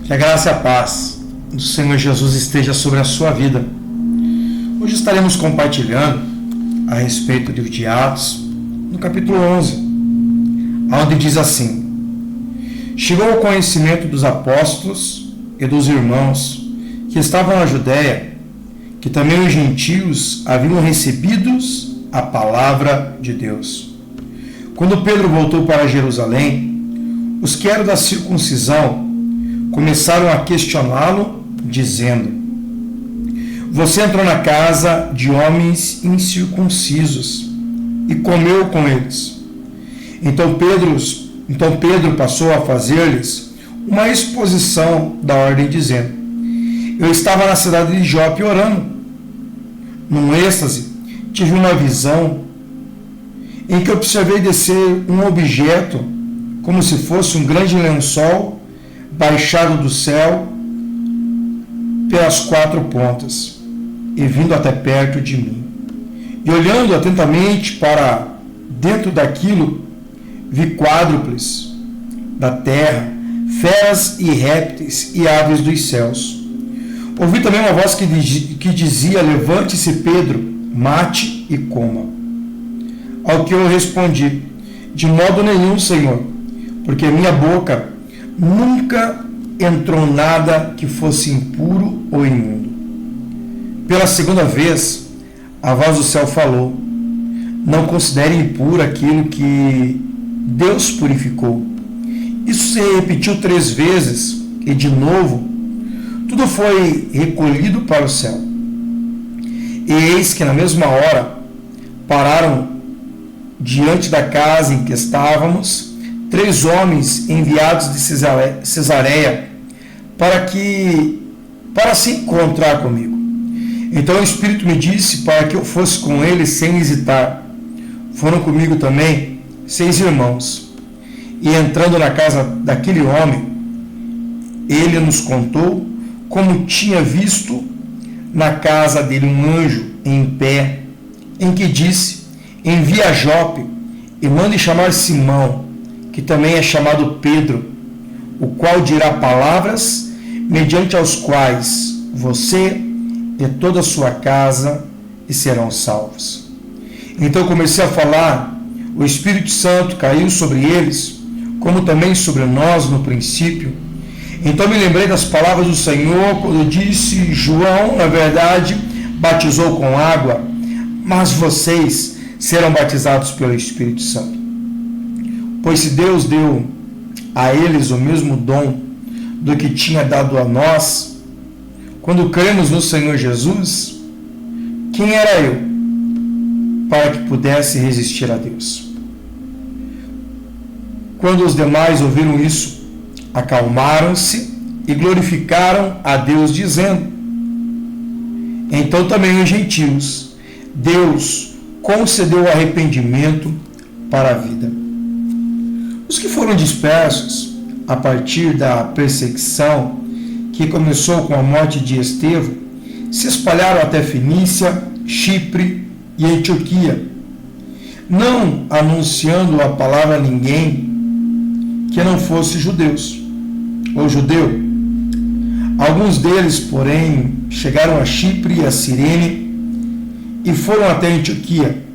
Que a graça e a paz do Senhor Jesus esteja sobre a sua vida. Hoje estaremos compartilhando a respeito do livro de Atos, no capítulo 11, onde diz assim: Chegou ao conhecimento dos apóstolos e dos irmãos que estavam na Judéia, que também os gentios haviam recebido a palavra de Deus. Quando Pedro voltou para Jerusalém, os que eram da circuncisão começaram a questioná-lo, dizendo: Você entrou na casa de homens incircuncisos e comeu com eles. Então Pedro passou a fazer-lhes uma exposição da ordem, dizendo: Eu estava na cidade de Jope orando. Num êxtase, tive uma visão em que observei descer um objeto como se fosse um grande lençol baixado do céu pelas quatro pontas e vindo até perto de mim. E olhando atentamente para dentro daquilo, vi quádruples da terra, feras e répteis e aves dos céus. Ouvi também uma voz que dizia: Levante-se, Pedro, mate e coma. Ao que eu respondi: De modo nenhum, Senhor, porque minha boca nunca entrou nada que fosse impuro ou imundo. Pela segunda vez, a voz do céu falou: Não considere impuro aquilo que Deus purificou. Isso se repetiu 3 vezes, e de novo, tudo foi recolhido para o céu. E eis que na mesma hora pararam diante da casa em que estávamos 3 homens enviados de Cesareia para se encontrar comigo. Então o Espírito me disse para que eu fosse com eles sem hesitar. Foram comigo também 6 irmãos. E entrando na casa daquele homem, ele nos contou como tinha visto na casa dele um anjo em pé, em que disse: Envia a Jope e mande chamar Simão, que também é chamado Pedro, o qual dirá palavras mediante as quais você e toda a sua casa serão salvos. Então comecei a falar, o Espírito Santo caiu sobre eles, como também sobre nós no princípio. Então me lembrei das palavras do Senhor, quando disse: João, na verdade, batizou com água, mas vocês serão batizados pelo Espírito Santo. Pois se Deus deu a eles o mesmo dom do que tinha dado a nós, quando cremos no Senhor Jesus, quem era eu para que pudesse resistir a Deus? Quando os demais ouviram isso, acalmaram-se e glorificaram a Deus, dizendo: Então também os gentios, Deus concedeu arrependimento para a vida. Os que foram dispersos a partir da perseguição que começou com a morte de Estevão se espalharam até Fenícia, Chipre e Antioquia, não anunciando a palavra a ninguém que não fosse judeus ou judeu. Alguns deles, porém, chegaram a Chipre e a Cirene e foram até Antioquia.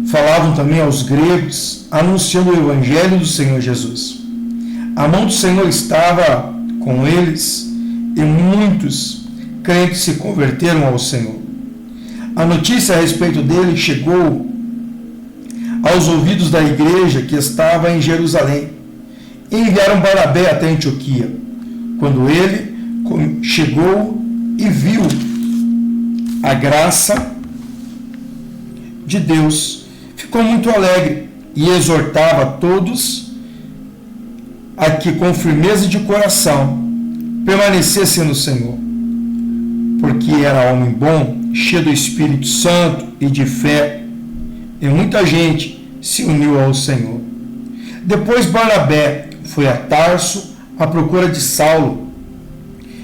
Falavam também aos gregos, anunciando o evangelho do Senhor Jesus. A mão do Senhor estava com eles e muitos crentes se converteram ao Senhor. A notícia a respeito dele chegou aos ouvidos da igreja que estava em Jerusalém e enviaram Barnabé até Antioquia. Quando ele chegou e viu a graça de Deus, ficou muito alegre e exortava todos a que com firmeza de coração permanecessem no Senhor, porque era homem bom, cheio do Espírito Santo e de fé, e muita gente se uniu ao Senhor. Depois Barnabé foi a Tarso à procura de Saulo,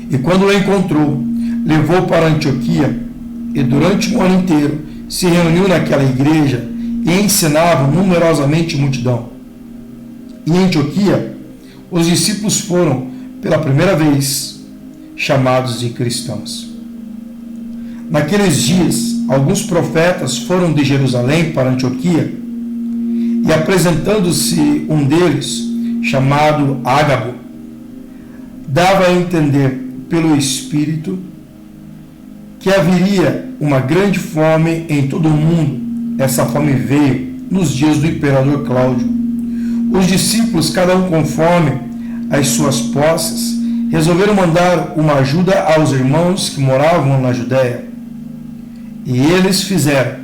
e quando o encontrou, levou para Antioquia, e durante um ano inteiro se reuniu naquela igreja e ensinava numerosamente multidão. Em Antioquia, os discípulos foram pela primeira vez, chamados de cristãos. Naqueles dias, alguns profetas foram de Jerusalém para Antioquia, e apresentando-se um deles, chamado Ágabo, dava a entender pelo Espírito que haveria uma grande fome em todo o mundo. Essa fome veio nos dias do imperador Cláudio. Os discípulos, cada um conforme as suas posses, resolveram mandar uma ajuda aos irmãos que moravam na Judéia. E eles fizeram,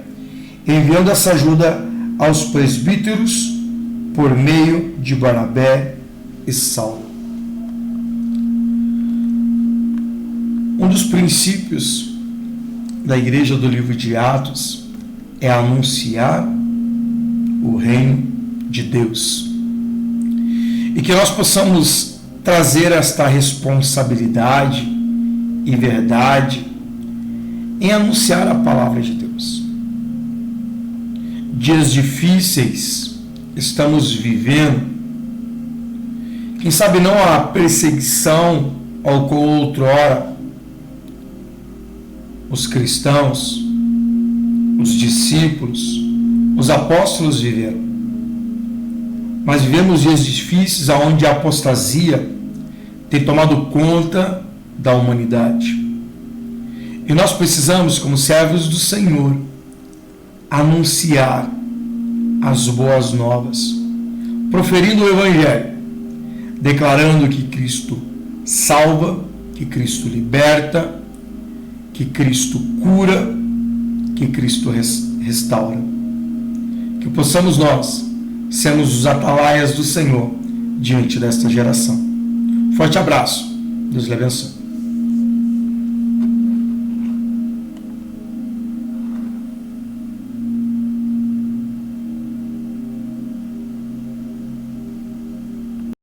enviando essa ajuda aos presbíteros por meio de Barnabé e Saulo. Um dos princípios da igreja do livro de Atos é anunciar o reino de Deus. E que nós possamos trazer esta responsabilidade e verdade em anunciar a palavra de Deus. Dias difíceis estamos vivendo. Quem sabe não a perseguição ao qual outrora os cristãos, os discípulos, os apóstolos viveram. Mas vivemos dias difíceis onde a apostasia tem tomado conta da humanidade. E nós precisamos, como servos do Senhor, anunciar as boas novas, proferindo o Evangelho, declarando que Cristo salva, que Cristo liberta, que Cristo cura, que Cristo restaura. Que possamos nós sermos os atalaias do Senhor diante desta geração. Forte abraço. Deus lhe abençoe.